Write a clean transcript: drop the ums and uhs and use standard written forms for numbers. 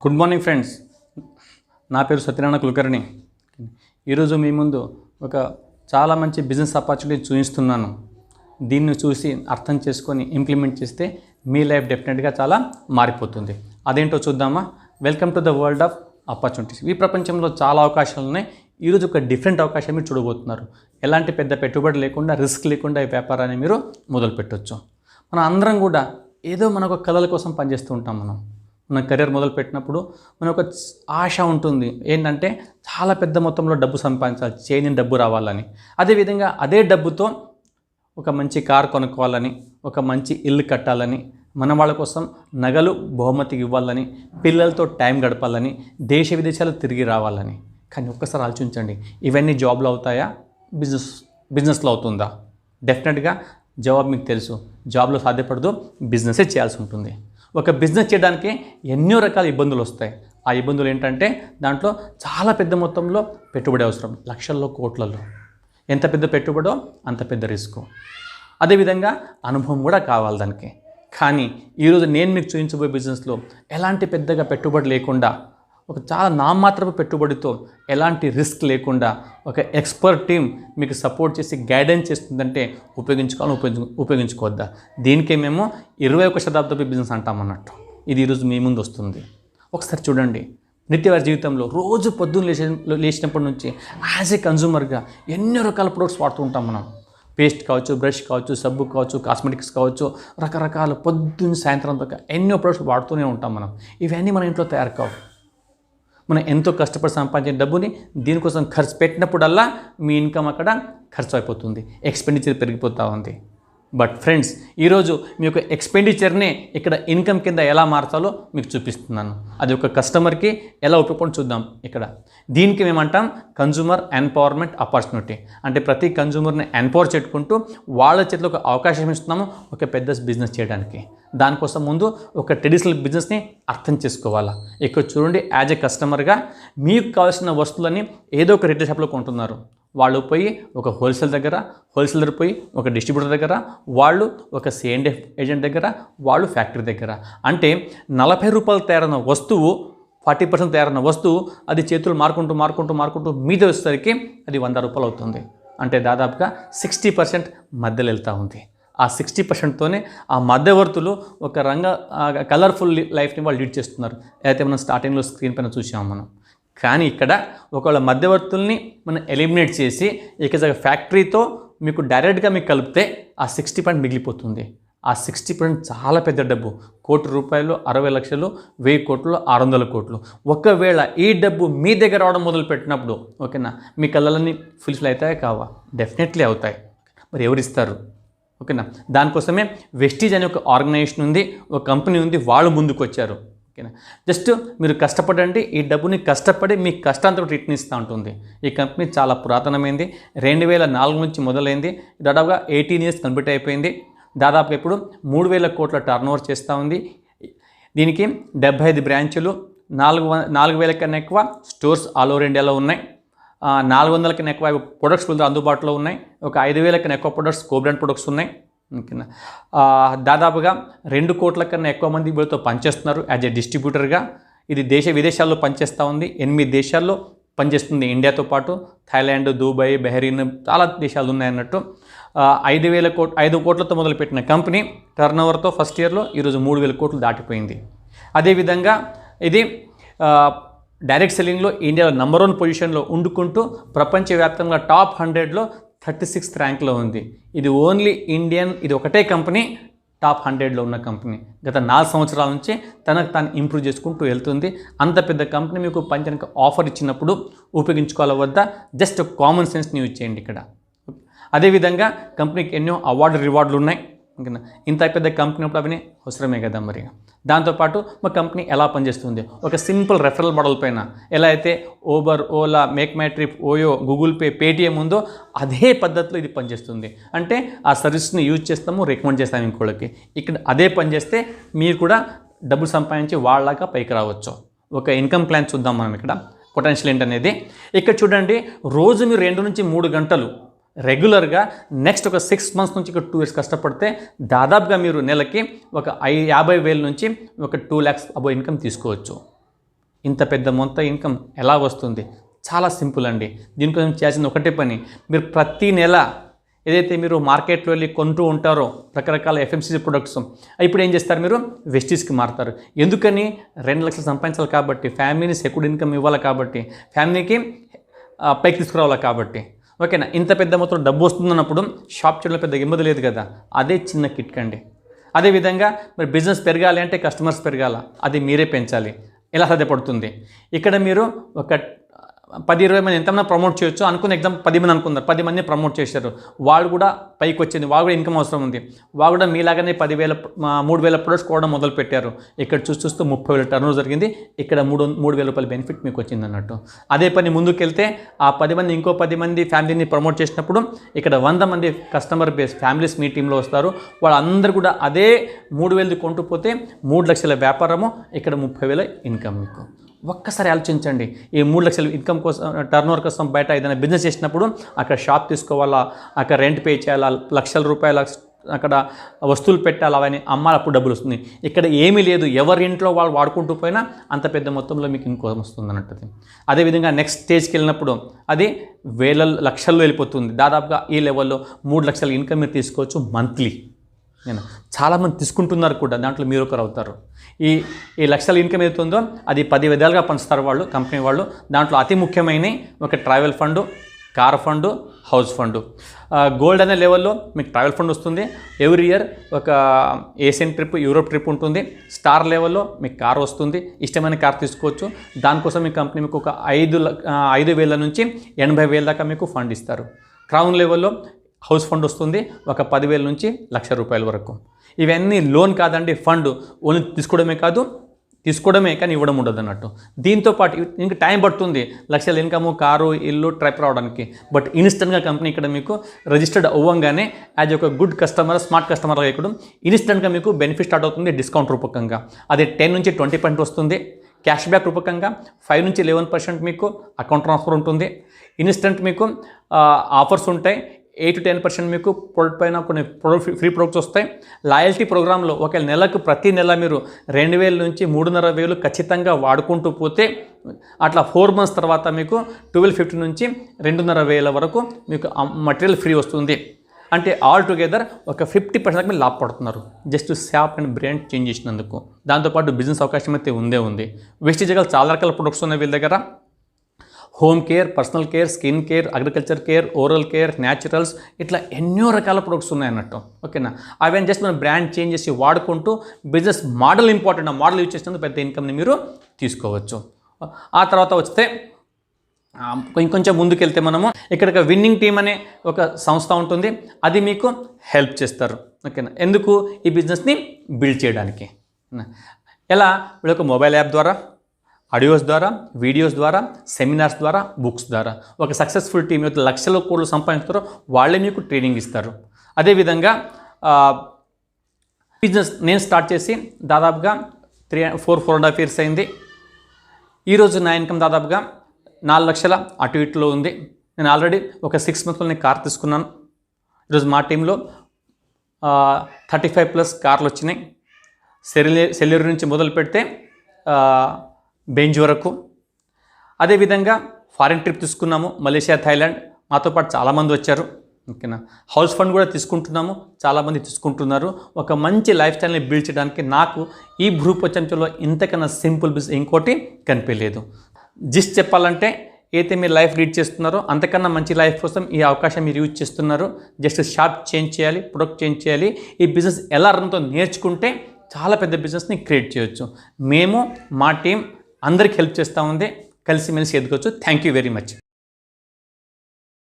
Good morning friends. నా పేరు సత్యనారాయణ కులకర్ణి. ఈరోజు మీ ముందు ఒక చాలా మంచి బిజినెస్ ఆపర్చునిటీ చూపిస్తున్నాను. దీన్ని చూసి అర్థం చేసుకొని ఇంప్లిమెంట్ చేస్తే మీ లైఫ్ డెఫినెట్గా చాలా మారిపోతుంది. అదేంటో చూద్దామా? Welcome to the world of opportunities. ఈ ప్రపంచంలో చాలా అవకాశాలు ఉన్నాయి. ఈరోజు ఒక డిఫరెంట్ అవకాశం మీరు చూడబోతున్నారు. ఎలాంటి పెద్ద పెట్టుబడి లేకుండా, రిస్క్ లేకుండా ఈ వ్యాపారాన్ని మీరు మొదలు పెట్టవచ్చు. మన అందరం కూడా ఏదో మనకు కళల కోసం పనిచేస్తూ ఉంటాం. మన కెరీర్ మొదలు పెట్టినప్పుడు మనకు ఒక ఆశ ఉంటుంది, ఏంటంటే చాలా పెద్ద మొత్తంలో డబ్బు సంపాదించాలి, చేయని డబ్బు రావాలని. అదేవిధంగా అదే డబ్బుతో ఒక మంచి కార్ కొనుక్కోవాలని, ఒక మంచి ఇల్లు కట్టాలని, మన వాళ్ళ కోసం నగలు బహుమతికి ఇవ్వాలని, పిల్లలతో టైం గడపాలని, దేశ విదేశాలు తిరిగి రావాలని. కానీ ఒక్కసారి ఆలోచించండి, ఇవన్నీ జాబ్లో అవుతాయా, బిజినెస్లో అవుతుందా? డెఫినెట్గా జవాబు మీకు తెలుసు. జాబ్లో సాధ్యపడదు, బిజినెసే చేయాల్సి ఉంటుంది. ఒక బిజినెస్ చేయడానికి ఎన్నో రకాల ఇబ్బందులు వస్తాయి. ఆ ఇబ్బందులు ఏంటంటే దాంట్లో చాలా పెద్ద మొత్తంలో పెట్టుబడి అవసరం, లక్షల్లో కోట్లలో. ఎంత పెద్ద పెట్టుబడో అంత పెద్ద రిస్క్. అదేవిధంగా అనుభవం కూడా కావాలి దానికి. కానీ ఈరోజు నేను మీకు చూపించబోయే బిజినెస్లో ఎలాంటి పెద్దగా పెట్టుబడి లేకుండా, ఒక చాలా నామాత్రపు పెట్టుబడితో, ఎలాంటి రిస్క్ లేకుండా ఒక ఎక్స్పర్ట్ టీం మీకు సపోర్ట్ చేసి గైడెన్స్ చేస్తుందంటే ఉపయోగించుకోవద్దా? దీనికే మేము 21వ శతాబ్దపు బిజినెస్ అంటామన్నట్టు. ఇది ఈరోజు మీ ముందు వస్తుంది. ఒకసారి చూడండి. నిత్యవారి జీవితంలో రోజు పొద్దున్న లేచినప్పటి నుంచి యాజ్ ఏ కన్జ్యూమర్గా ఎన్నో రకాల ప్రొడక్ట్స్ వాడుతూ ఉంటాం మనం. పేస్ట్ కావచ్చు, బ్రష్ కావచ్చు, సబ్బు కావచ్చు, కాస్మెటిక్స్ కావచ్చు, రకరకాల పొద్దున్న సాయంత్రం దాకా ఎన్నో ప్రొడక్ట్స్ వాడుతూనే ఉంటాం మనం. ఇవన్నీ మన ఇంట్లో తయారు కావు. మనం ఎంతో కష్టపడి సంపాదించిన డబ్బుని దీనికోసం ఖర్చు పెట్టినప్పుడల్లా మీ ఇన్కమ్ అక్కడ ఖర్చు అయిపోతుంది, ఎక్స్పెండిచర్ పెరిగిపోతూ ఉంది. బట్ ఫ్రెండ్స్, ఈరోజు మీ యొక్క ఎక్స్పెండిచర్ని ఇక్కడ ఇన్కమ్ కింద ఎలా మార్చాలో మీకు చూపిస్తున్నాను. అది ఒక కస్టమర్కి ఎలా ఉపయోగపడి చూద్దాం. ఇక్కడ దీనికి మేమంటాం కన్జ్యూమర్ ఎంపవర్మెంట్ ఆపర్చునిటీ. అంటే ప్రతి కన్జ్యూమర్ని ఎంపవర్ చేసుకుంటూ వాళ్ళ చేతిలో ఒక అవకాశం ఇస్తున్నాము ఒక పెద్ద బిజినెస్ చేయడానికి. దానికోసం ముందు ఒక ట్రెడిషనల్ బిజినెస్ని అర్థం చేసుకోవాలా. ఇక్కడ చూడండి, యాజ్ ఏ కస్టమర్గా మీకు కావాల్సిన వస్తువులని ఏదో ఒక రిటైల్ షాప్లో కొంటున్నారు. వాళ్ళు పోయి ఒక హోల్సేలర్ పోయి ఒక డిస్ట్రిబ్యూటర్ దగ్గర, వాళ్ళు ఒక C&F ఏజెంట్ దగ్గర, వాళ్ళు ఫ్యాక్టరీ దగ్గర. అంటే 40 రూపాయలు తయారైన వస్తువు, 40% తయారైన వస్తువు అది చేతులు మారుకుంటూ మీద వచ్చేసరికి అది 100 రూపాయలు అవుతుంది. అంటే దాదాపుగా 60% మధ్యలో వెళ్తూ ఉంది. ఆ 60%తోనే ఆ మధ్యవర్తులు ఒక కలర్ఫుల్ లైఫ్ని వాళ్ళు లీడ్ చేస్తున్నారు. అయితే మనం స్టార్టింగ్లో స్క్రీన్ పైన చూసాము మనం. కానీ ఇక్కడ ఒకవేళ మధ్యవర్తుల్ని మనం ఎలిమినేట్ చేసి ఇక ఫ్యాక్టరీతో మీకు డైరెక్ట్గా మీకు కలిపితే ఆ 60% మిగిలిపోతుంది. ఆ 60% చాలా పెద్ద డబ్బు. ₹1,00,00,000, 60 లక్షలు, 1000 కోట్లు, 600 కోట్లు. ఒకవేళ ఈ డబ్బు మీ దగ్గర రావడం మొదలుపెట్టినప్పుడు, ఓకేనా, మీ కళ్ళన్నీ ఫుల్ఫిల్ అవుతాయా కావా? డెఫినెట్లీ అవుతాయి. మరి ఎవరిస్తారు? ఓకేనా, దానికోసమే వెస్టీజ్ అనే ఒక ఆర్గనైజేషన్ ఉంది, ఒక కంపెనీ ఉంది, వాళ్ళు ముందుకు వచ్చారు. ఓకేనా, జస్ట్ మీరు కష్టపడండి, ఈ డబ్బుని కష్టపడి మీ కష్టాంతో రిటర్న్ ఇస్తూ ఉంటుంది. ఈ కంపెనీ చాలా పురాతనమైంది. 2004 నుంచి మొదలైంది. దాదాపుగా 18 ఇయర్స్ కంప్లీట్ అయిపోయింది. దాదాపుగా ఇప్పుడు 3,000 కోట్ల టర్నోవర్ చేస్తూ ఉంది. దీనికి 75 బ్రాంచులు, 4,000 కన్నా ఎక్కువ స్టోర్స్ ఆల్ ఓవర్ ఇండియాలో ఉన్నాయి. 400 కన్నా ఎక్కువ ప్రొడక్ట్స్ అందుబాటులో ఉన్నాయి. ఒక 5,000 కన్నా ఎక్కువ ప్రొడక్ట్స్ కోబ్రాండ్ ప్రొడక్ట్స్ ఉన్నాయి. దాదాపుగా 2 కోట్ల కన్నా ఎక్కువ మంది వీళ్ళతో పనిచేస్తున్నారు యాజ్ ఏ డిస్ట్రిబ్యూటర్గా. ఇది దేశ విదేశాల్లో పనిచేస్తూ ఉంది. 8 దేశాల్లో పనిచేస్తుంది. ఇండియాతో పాటు థాయిలాండ్, దుబాయ్, బహ్రెయిన్, చాలా దేశాలు ఉన్నాయన్నట్టు. 5 కోట్లతో మొదలుపెట్టిన కంపెనీ టర్నోవర్తో ఫస్ట్ ఇయర్లో ఈరోజు 3,000 కోట్లు దాటిపోయింది. అదేవిధంగా ఇది డైరెక్ట్ సెల్లింగ్లో ఇండియాలో నంబర్ 1 పొజిషన్లో ఉండుకుంటూ ప్రపంచవ్యాప్తంగా టాప్ 100లో 36th ర్యాంక్లో ఉంది. ఇది ఓన్లీ ఇండియన్, ఇది ఒకటే కంపెనీ టాప్ 100లో ఉన్న కంపెనీ. గత 4 సంవత్సరాల నుంచి తనకు తాను ఇంప్రూవ్ చేసుకుంటూ వెళ్తుంది. అంత పెద్ద కంపెనీ మీకు పంచడానికి ఆఫర్ ఇచ్చినప్పుడు ఉపయోగించుకోవాలి వద్దా? జస్ట్ కామన్ సెన్స్ని యూజ్ చేయండి ఇక్కడ. అదేవిధంగా కంపెనీకి ఎన్నో రివార్డులు ఉన్నాయి. ఓకేనా, ఇంత పెద్ద కంపెనీ అప్పుడు అవన్నీ అవసరమే కదా. మరి దాంతోపాటు మా కంపెనీ ఎలా పనిచేస్తుంది, ఒక సింపుల్ రెఫరల్ మోడల్ పైన ఎలా అయితే Uber, Ola, make my trip, OYO, Google pay, Paytm ఉందో అదే పద్ధతిలో ఇది పనిచేస్తుంది. అంటే ఆ సర్వీస్ని యూజ్ చేస్తాము, రికమెండ్ చేస్తాము ఇంకోళ్ళకి. ఇక్కడ అదే పనిచేస్తే మీరు కూడా డబ్బులు సంపాదించి వాళ్ళలాగా పైకి రావచ్చు. ఒక ఇన్కమ్ ప్లాన్ చూద్దాం మనం. ఇక్కడ పొటెన్షియల్ ఏంటనేది ఇక్కడ చూడండి. రోజు మీరు 2 నుంచి 3 గంటలు రెగ్యులర్గా నెక్స్ట్ ఒక 6 months నుంచి ఒక 2 years కష్టపడితే దాదాపుగా మీరు నెలకి ఒక 50,000 నుంచి ఒక 2 lakhs అబో ఇన్కమ్ తీసుకోవచ్చు. ఇంత పెద్ద మొత్తం ఇన్కమ్ ఎలా వస్తుంది? చాలా సింపుల్ అండి. దీనికోసం చేయాల్సిన ఒకటే పని, మీరు ప్రతి నెల ఏదైతే మీరు మార్కెట్లో వెళ్ళి కొంటూ ఉంటారో రకరకాల FMCG ప్రొడక్ట్స్, ఇప్పుడు ఏం చేస్తారు, మీరు వెస్టీస్కి మారుతారు. ఎందుకని? 2 లక్షలు సంపాదించాలి కాబట్టి, ఫ్యామిలీని సెక్యూర్డ్ ఇన్కమ్ ఇవ్వాలి కాబట్టి, ఫ్యామిలీకి పైకి తీసుకురావాలి కాబట్టి. ఓకేనా? ఇంత పెద్ద మొత్తం డబ్బు వస్తుందన్నప్పుడు షాప్ చేయడంలో పెద్ద ఇబ్బంది లేదు కదా. అదే చిన్న కిట్ అండి. అదేవిధంగా మరి బిజినెస్ పెరగాలి అంటే కస్టమర్స్ పెరగాల, అది మీరే పెంచాలి. ఎలా సాధ్యపడుతుంది? ఇక్కడ మీరు ఒక 10-20 మంది ఎంతమంది ప్రమోట్ చేయొచ్చు అనుకున్న ఎగ్జామ్ 10 మంది అనుకున్నారు, 10 మందిని ప్రమోట్ చేశారు. వాళ్ళు కూడా పైకి వచ్చింది, వాళ్ళు కూడా ఇన్కమ్ అవసరం ఉంది. వాళ్ళు కూడా మీలాగానే 10,000 3,000 ప్రొడక్ట్స్ కూడా మొదలు పెట్టారు. ఇక్కడ చూస్తూ 30,000 టర్నోవర్ జరిగింది. ఇక్కడ 3,000 రూపాయల బెనిఫిట్ మీకు వచ్చింది అన్నట్టు. అదే పని ముందుకెళ్తే ఆ 10 మంది ఇంకో 10 మంది ఫ్యామిలీని ప్రమోట్ చేసినప్పుడు ఇక్కడ 100 మంది కస్టమర్ బేస్ ఫ్యామిలీస్ మీ టీంలో వస్తారు. వాళ్ళందరూ కూడా అదే 3,000 కొంటూ పోతే 3 లక్షల వ్యాపారము, ఇక్కడ 30,000 ఇన్కమ్ మీకు. ఒక్కసారి ఆలోచించండి. ఈ 3 లక్షల ఇన్కమ్ కోసం, టర్నోవర్ కోసం బయట ఏదైనా బిజినెస్ చేసినప్పుడు అక్కడ షాప్ తీసుకోవాలా, అక్కడ రెంట్ పే చేయాలా, లక్షల రూపాయల అక్కడ వస్తువులు పెట్టాలి, అవన్నీ అమ్మాలి, అప్పుడు డబ్బులు వస్తుంది. ఇక్కడ ఏమీ లేదు, ఎవరి ఇంట్లో వాళ్ళు వాడుకుంటూ పోయినా అంత పెద్ద మొత్తంలో మీకు ఇన్కమ్ వస్తుంది అన్నట్టు. అదేవిధంగా నెక్స్ట్ స్టేజ్కి వెళ్ళినప్పుడు అది లక్షల్లో వెళ్ళిపోతుంది. దాదాపుగా ఈ లెవెల్లో 3 లక్షల ఇన్కమ్ మీరు తీసుకోవచ్చు మంత్లీ. నేను చాలామంది తీసుకుంటున్నారు కూడా, దాంట్లో మీరు ఒకరు అవుతారు. ఈ లక్షల ఇన్కమ్ ఏదైతుందో అది 10 విధాలుగా పంచుతారు వాళ్ళు, కంపెనీ వాళ్ళు. దాంట్లో అతి ముఖ్యమైన ఒక travel fund, car fund, house fund. Gold అనే లెవెల్లో మీకు ట్రావెల్ ఫండ్ వస్తుంది. ఎవ్రీ ఇయర్ ఒక ఏషియన్ ట్రిప్, యూరోప్ ట్రిప్ ఉంటుంది. స్టార్ లెవెల్లో మీకు కార్ వస్తుంది, ఇష్టమైన కార్ తీసుకోవచ్చు. దానికోసం మీ కంపెనీ మీకు ఒక 5,000 నుంచి 80,000 దాకా మీకు ఫండ్ ఇస్తారు. క్రౌన్ లెవెల్లో హౌస్ ఫండ్ వస్తుంది, ఒక 10,000 నుంచి 1,00,000 రూపాయల వరకు. ఇవన్నీ లోన్ కాదండి, ఫండ్. ఓన్లీ తీసుకోవడమే కానీ ఇవ్వడం ఉండదు అన్నట్టు. దీంతోపాటు ఇంకా టైం పడుతుంది, లక్షల ఇన్కమ్, కారు, ఇల్లు, ట్రిప్ రావడానికి. బట్ ఇన్స్టెంట్గా కంపెనీ ఇక్కడ మీకు రిజిస్టర్డ్ అవ్వగానే యాజ్ ఒక గుడ్ కస్టమర్, స్మార్ట్ కస్టమర్గా ఇక్కడ ఇన్స్టెంట్గా మీకు బెనిఫిట్ స్టార్ట్ అవుతుంది డిస్కౌంట్ రూపకంగా. అది 10 నుంచి 20% వస్తుంది. క్యాష్ బ్యాక్ రూపకంగా 5 నుంచి 11% మీకు అకౌంట్ ట్రాన్స్ఫర్ ఉంటుంది. ఇన్స్టెంట్ మీకు ఆఫర్స్ ఉంటాయి. 8 to 10% మీకు ప్రొడక్ట్ పైన కొన్ని ఫ్రీ ప్రొడక్ట్స్ వస్తాయి. లాయల్టీ ప్రోగ్రాంలో ఒకవేళ నెలకు ప్రతి నెల మీరు 2,000 నుంచి 3,500 ఖచ్చితంగా వాడుకుంటూ పోతే అట్లా 4 months తర్వాత మీకు 1,250 నుంచి 2,500 వరకు మీకు మటీరియల్ ఫ్రీ వస్తుంది. అంటే ఆల్ టుగెదర్ ఒక 50% మీరు లాభపడుతున్నారు just shop and brand change చేసినందుకు. దాంతోపాటు బిజినెస్ అవకాశం అయితే ఉంది. వెస్టీజ్గా చాలా రకాల ప్రొడక్ట్స్ ఉన్నాయి వీళ్ళ దగ్గర. Home care, personal care, skin care, agriculture care, oral care, naturals, ఇట్లా ఎన్నో రకాల ప్రొడక్ట్స్ ఉన్నాయన్నట్టు. ఓకేనా? అవన్నీ జస్ట్ మనం బ్రాండ్ చేంజ్ చేసి వాడుకుంటూ బిజినెస్ మోడల్ ఇంపార్టెంట్, ఆ మోడల్ యూజ్ చేసినందుకు పెద్ద ఇన్కమ్ని మీరు తీసుకోవచ్చు. ఆ తర్వాత వస్తే ఇంకొంచెం ముందుకెళ్తే మనము ఇక్కడ విన్నింగ్ టీమ్ అనే ఒక సంస్థ ఉంటుంది, అది మీకు హెల్ప్ చేస్తారు. ఓకేనా? ఎందుకు? ఈ బిజినెస్ని బిల్డ్ చేయడానికి. ఎలా? వీళ్ళొక మొబైల్ యాప్ ద్వారా, ఆడియోస్ ద్వారా, వీడియోస్ ద్వారా, సెమినార్స్ ద్వారా, బుక్స్ ద్వారా ఒక సక్సెస్ఫుల్ టీమ్ యొక్క లక్షల కోట్లు సంపాదిస్తారో వాళ్ళే మీకు ట్రైనింగ్ ఇస్తారు. అదేవిధంగా బిజినెస్ నేను స్టార్ట్ చేసి దాదాపుగా 4.5 years అయింది. ఈరోజు నా ఇన్కమ్ దాదాపుగా 4 లక్షల అటు ఇటులో ఉంది. నేను ఆల్రెడీ ఒక 6 monthsలో నేను కార్ తీసుకున్నాను. ఈరోజు మా టీంలో 35+ కార్లు వచ్చినాయి. సెల్యూర్ నుంచి మొదలు పెడితే బెంజ్ వరకు. అదేవిధంగా ఫారిన్ ట్రిప్ తీసుకున్నాము, మలేషియా, థాయిలాండ్. మాతో పాటు చాలామంది వచ్చారు. ఓకేనా? హౌస్ ఫండ్ కూడా తీసుకుంటున్నాము, చాలామంది తీసుకుంటున్నారు. ఒక మంచి లైఫ్ స్టైల్ని బిల్డ్ చేయడానికి నాకు ఈ ప్రపంచంలో ఇంతకన్నా సింపుల్ బిజినెస్ ఇంకోటి కనిపించలేదు. జస్ట్ చెప్పాలంటే అయితే మీరు లైఫ్ లీడ్ చేస్తున్నారో అంతకన్నా మంచి లైఫ్ కోసం ఈ అవకాశం మీరు యూజ్ చేస్తున్నారు. జస్ట్ షాప్ చేంజ్ చేయాలి, ప్రొడక్ట్ చేంజ్ చేయాలి. ఈ బిజినెస్ ఎలా రన్తో నేర్చుకుంటే చాలా పెద్ద బిజినెస్ని క్రియేట్ చేయొచ్చు. మేము, మా టీం అందరికి హెల్ప్ చేస్తూ ఉంది. కలిసిమెలిసి ఎదుకోవచ్చు. Thank you very much.